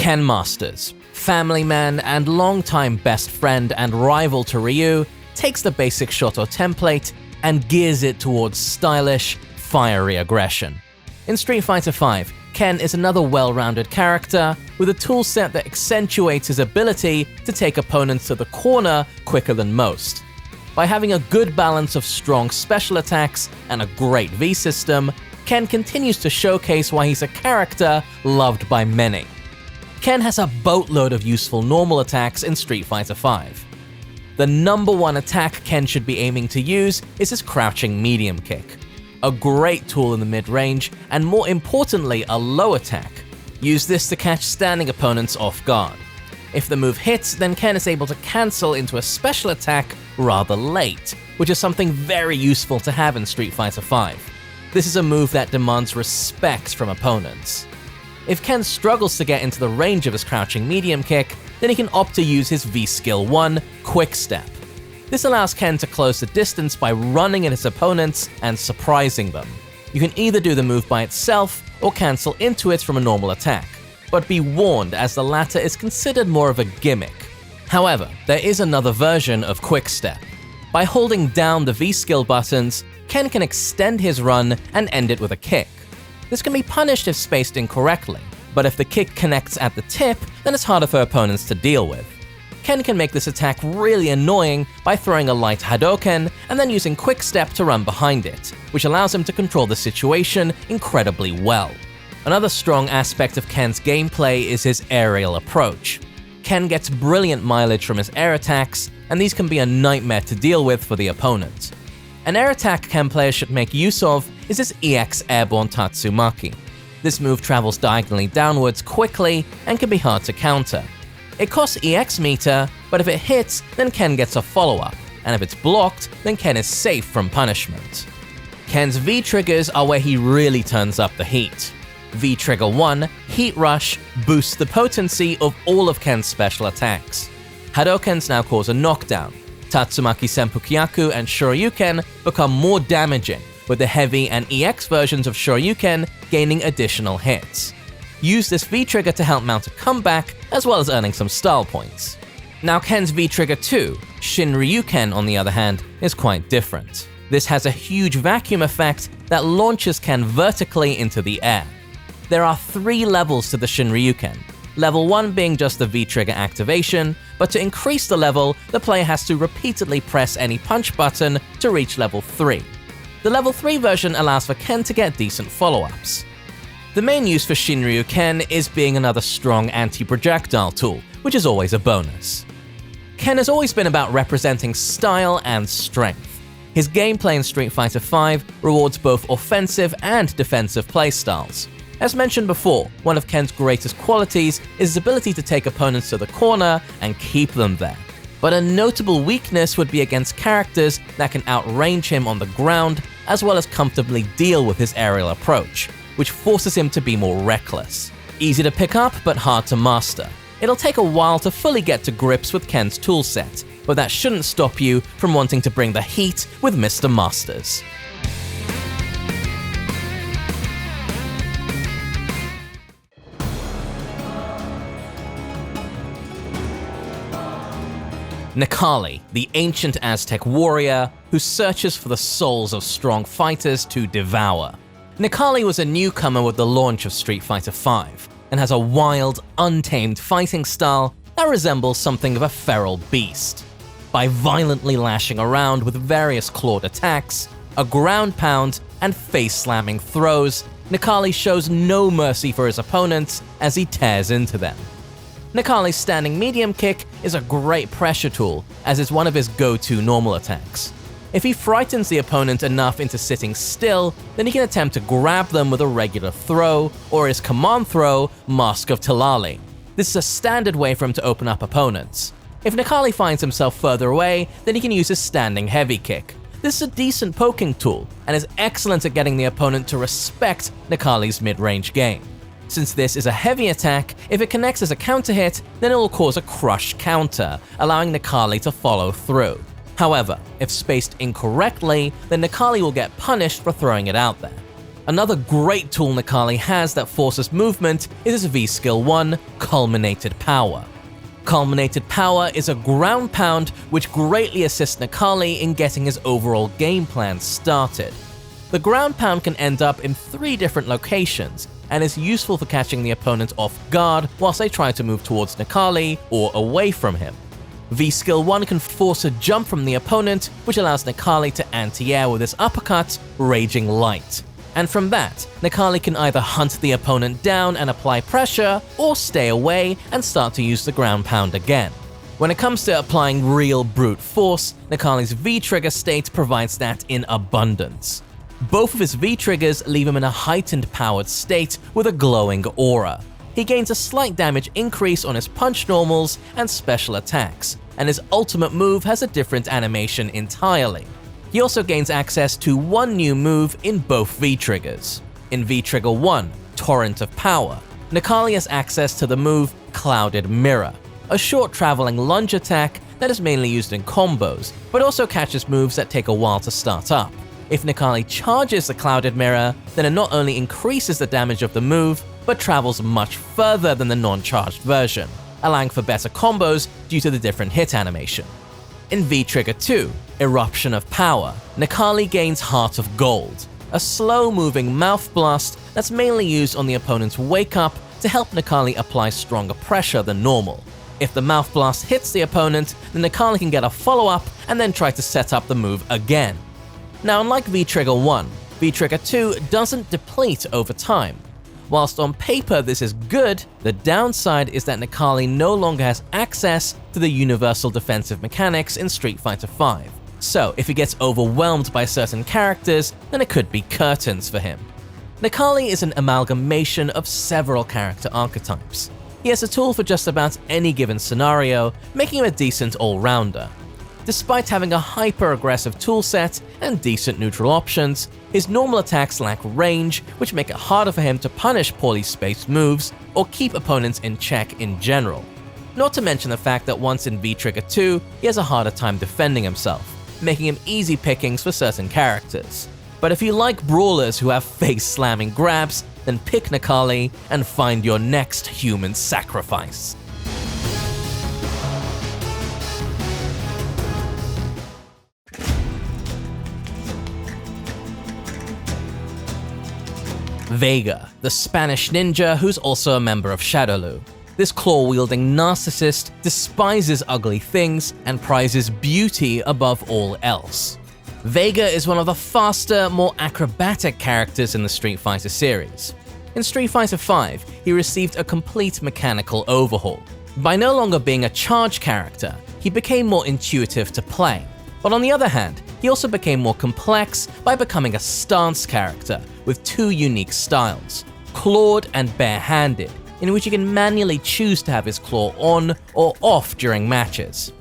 Ken Masters, family man and longtime best friend and rival to Ryu, takes the basic Shoto template and gears it towards stylish, fiery aggression. In Street Fighter V, Ken is another well-rounded character with a toolset that accentuates his ability to take opponents to the corner quicker than most. By having a good balance of strong special attacks and a great V system, Ken continues to showcase why he's a character loved by many. Ken has a boatload of useful normal attacks in Street Fighter V. The number one attack Ken should be aiming to use is his crouching medium kick. A great tool in the mid-range, and more importantly, a low attack. Use this to catch standing opponents off guard. If the move hits, then Ken is able to cancel into a special attack rather late, which is something very useful to have in Street Fighter V. This is a move that demands respect from opponents. If Ken struggles to get into the range of his crouching medium kick, then he can opt to use his V-Skill 1, Quick Step. This allows Ken to close the distance by running at his opponents and surprising them. You can either do the move by itself or cancel into it from a normal attack, but be warned as the latter is considered more of a gimmick. However, there is another version of Quick Step. By holding down the V-Skill buttons, Ken can extend his run and end it with a kick. This can be punished if spaced incorrectly, but if the kick connects at the tip, then it's harder for opponents to deal with. Ken can make this attack really annoying by throwing a light Hadouken and then using Quick Step to run behind it, which allows him to control the situation incredibly well. Another strong aspect of Ken's gameplay is his aerial approach. Ken gets brilliant mileage from his air attacks, and these can be a nightmare to deal with for the opponent. An air attack Ken players should make use of is his EX Airborne Tatsumaki. This move travels diagonally downwards quickly and can be hard to counter. It costs EX meter, but if it hits, then Ken gets a follow-up, and if it's blocked, then Ken is safe from punishment. Ken's V-triggers are where he really turns up the heat. V-trigger 1, Heat Rush, boosts the potency of all of Ken's special attacks. Hadoukens now cause a knockdown. Tatsumaki Senpukyaku and Shoryuken become more damaging, with the heavy and EX versions of Shoryuken gaining additional hits. Use this V-trigger to help mount a comeback, as well as earning some style points. Now Ken's V-trigger 2, Shinryuken on the other hand, is quite different. This has a huge vacuum effect that launches Ken vertically into the air. There are 3 levels to the Shinryuken, level 1 being just the V-trigger activation, but to increase the level, the player has to repeatedly press any punch button to reach level 3. The level 3 version allows for Ken to get decent follow-ups. The main use for Shinryuken is being another strong anti-projectile tool, which is always a bonus. Ken has always been about representing style and strength. His gameplay in Street Fighter V rewards both offensive and defensive playstyles. As mentioned before, one of Ken's greatest qualities is his ability to take opponents to the corner and keep them there. But a notable weakness would be against characters that can outrange him on the ground, as well as comfortably deal with his aerial approach, which forces him to be more reckless. Easy to pick up, but hard to master. It'll take a while to fully get to grips with Ken's toolset, but that shouldn't stop you from wanting to bring the heat with Mr. Masters. Necalli, the ancient Aztec warrior who searches for the souls of strong fighters to devour. Necalli was a newcomer with the launch of Street Fighter V, and has a wild, untamed fighting style that resembles something of a feral beast. By violently lashing around with various clawed attacks, a ground pound, and face-slamming throws, Necalli shows no mercy for his opponents as he tears into them. Necalli's standing medium kick is a great pressure tool, as it's one of his go-to normal attacks. If he frightens the opponent enough into sitting still, then he can attempt to grab them with a regular throw, or his command throw, Mask of Talali. This is a standard way for him to open up opponents. If Necalli finds himself further away, then he can use his standing heavy kick. This is a decent poking tool, and is excellent at getting the opponent to respect Necalli's mid-range game. Since this is a heavy attack, if it connects as a counter hit, then it will cause a crush counter, allowing Necalli to follow through. However, if spaced incorrectly, then Necalli will get punished for throwing it out there. Another great tool Necalli has that forces movement is his V-Skill 1, Culminated Power. Culminated Power is a ground pound which greatly assists Necalli in getting his overall game plan started. The ground pound can end up in 3 different locations and is useful for catching the opponent off guard whilst they try to move towards Necalli or away from him. V-Skill 1 can force a jump from the opponent, which allows Necalli to anti-air with his uppercut, Raging Light. And from that, Necalli can either hunt the opponent down and apply pressure, or stay away and start to use the ground pound again. When it comes to applying real brute force, Necalli's V-Trigger state provides that in abundance. Both of his V-Triggers leave him in a heightened powered state with a glowing aura. He gains a slight damage increase on his punch normals and special attacks, and his ultimate move has a different animation entirely. He also gains access to one new move in both V-Triggers. In V-Trigger 1, Torrent of Power, Necalli has access to the move Clouded Mirror, a short traveling lunge attack that is mainly used in combos, but also catches moves that take a while to start up. If Necalli charges the Clouded Mirror, then it not only increases the damage of the move, but travels much further than the non-charged version, allowing for better combos due to the different hit animation. In V-Trigger 2, Eruption of Power, Necalli gains Heart of Gold, a slow-moving mouth blast that's mainly used on the opponent's wake-up to help Necalli apply stronger pressure than normal. If the mouth blast hits the opponent, then Necalli can get a follow-up and then try to set up the move again. Now, unlike V-Trigger 1, V-Trigger 2 doesn't deplete over time. Whilst on paper this is good, the downside is that Necalli no longer has access to the universal defensive mechanics in Street Fighter V. So, if he gets overwhelmed by certain characters, then it could be curtains for him. Necalli is an amalgamation of several character archetypes. He has a tool for just about any given scenario, making him a decent all-rounder. Despite having a hyper-aggressive toolset and decent neutral options, his normal attacks lack range, which make it harder for him to punish poorly spaced moves or keep opponents in check in general. Not to mention the fact that once in V-Trigger 2, he has a harder time defending himself, making him easy pickings for certain characters. But if you like brawlers who have face-slamming grabs, then pick Necalli and find your next human sacrifice. Vega, the Spanish ninja who's also a member of Shadowloo. This claw-wielding narcissist despises ugly things and prizes beauty above all else. Vega is one of the faster, more acrobatic characters in the Street Fighter series. In Street Fighter V, he received a complete mechanical overhaul. By no longer being a charge character, he became more intuitive to play. But on the other hand, he also became more complex by becoming a stance character with 2 unique styles, clawed and barehanded, in which he can manually choose to have his claw on or off during matches.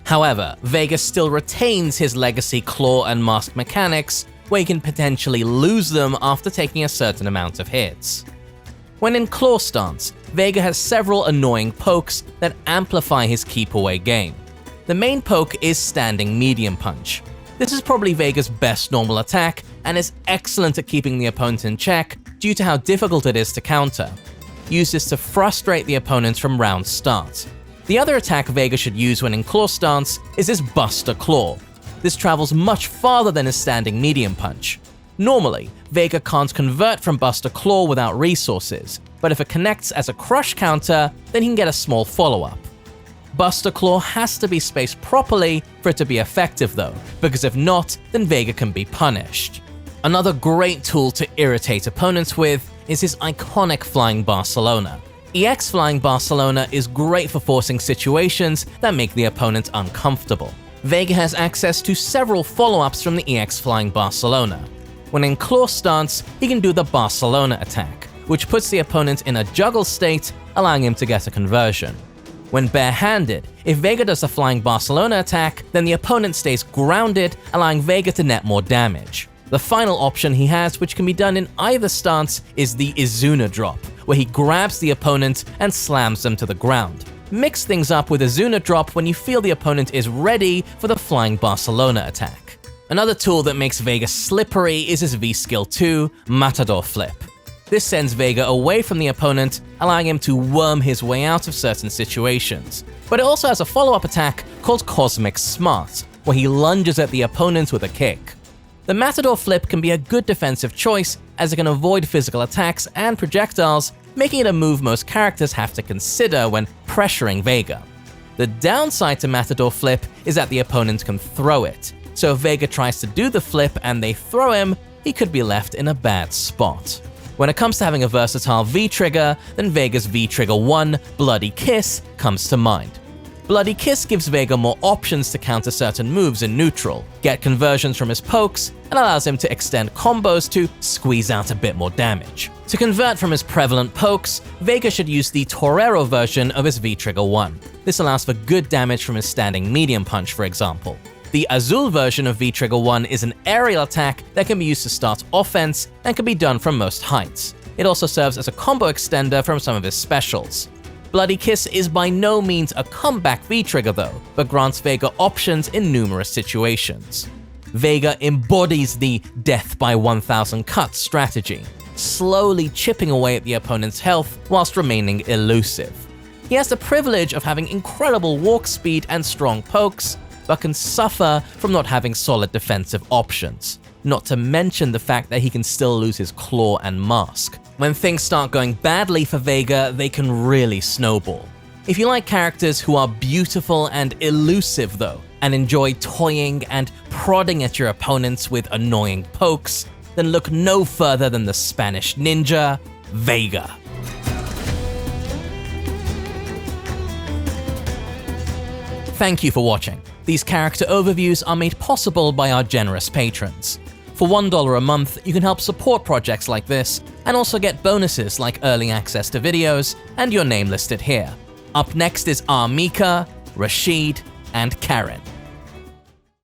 However, Vega still retains his legacy claw and mask mechanics, where he can potentially lose them after taking a certain amount of hits. When in claw stance, Vega has several annoying pokes that amplify his keep-away game. The main poke is Standing Medium Punch. This is probably Vega's best normal attack and is excellent at keeping the opponent in check due to how difficult it is to counter. Use this to frustrate the opponents from round start. The other attack Vega should use when in claw stance is his Buster Claw. This travels much farther than his Standing Medium Punch. Normally, Vega can't convert from Buster Claw without resources, but if it connects as a crush counter, then he can get a small follow-up. Buster Claw has to be spaced properly for it to be effective though, because if not, then Vega can be punished. Another great tool to irritate opponents with is his iconic Flying Barcelona. EX Flying Barcelona is great for forcing situations that make the opponent uncomfortable. Vega has access to several follow-ups from the EX Flying Barcelona. When in claw stance, he can do the Barcelona attack, which puts the opponent in a juggle state, allowing him to get a conversion. When barehanded, if Vega does the Flying Barcelona attack, then the opponent stays grounded, allowing Vega to net more damage. The final option he has, which can be done in either stance, is the Izuna drop, where he grabs the opponent and slams them to the ground. Mix things up with Izuna drop when you feel the opponent is ready for the Flying Barcelona attack. Another tool that makes Vega slippery is his V-Skill 2, Matador Flip. This sends Vega away from the opponent, allowing him to worm his way out of certain situations. But it also has a follow-up attack called Cosmic Smart, where he lunges at the opponent with a kick. The Matador Flip can be a good defensive choice as it can avoid physical attacks and projectiles, making it a move most characters have to consider when pressuring Vega. The downside to Matador Flip is that the opponent can throw it, so if Vega tries to do the flip and they throw him, he could be left in a bad spot. When it comes to having a versatile V-trigger, then Vega's V-trigger 1, Bloody Kiss, comes to mind. Bloody Kiss gives Vega more options to counter certain moves in neutral, get conversions from his pokes, and allows him to extend combos to squeeze out a bit more damage. To convert from his prevalent pokes, Vega should use the Torero version of his V-trigger 1. This allows for good damage from his standing medium punch, for example. The Azul version of V-trigger 1 is an aerial attack that can be used to start offense and can be done from most heights. It also serves as a combo extender from some of his specials. Bloody Kiss is by no means a comeback V-trigger though, but grants Vega options in numerous situations. Vega embodies the death by 1000 cuts strategy, slowly chipping away at the opponent's health whilst remaining elusive. He has the privilege of having incredible walk speed and strong pokes, but can suffer from not having solid defensive options. Not to mention the fact that he can still lose his claw and mask. When things start going badly for Vega, they can really snowball. If you like characters who are beautiful and elusive though, and enjoy toying and prodding at your opponents with annoying pokes, then look no further than the Spanish ninja, Vega. Thank you for watching. These character overviews are made possible by our generous patrons. For $1 a month, you can help support projects like this, and also get bonuses like early access to videos and your name listed here. Up next is Armika, Rashid, and Karen.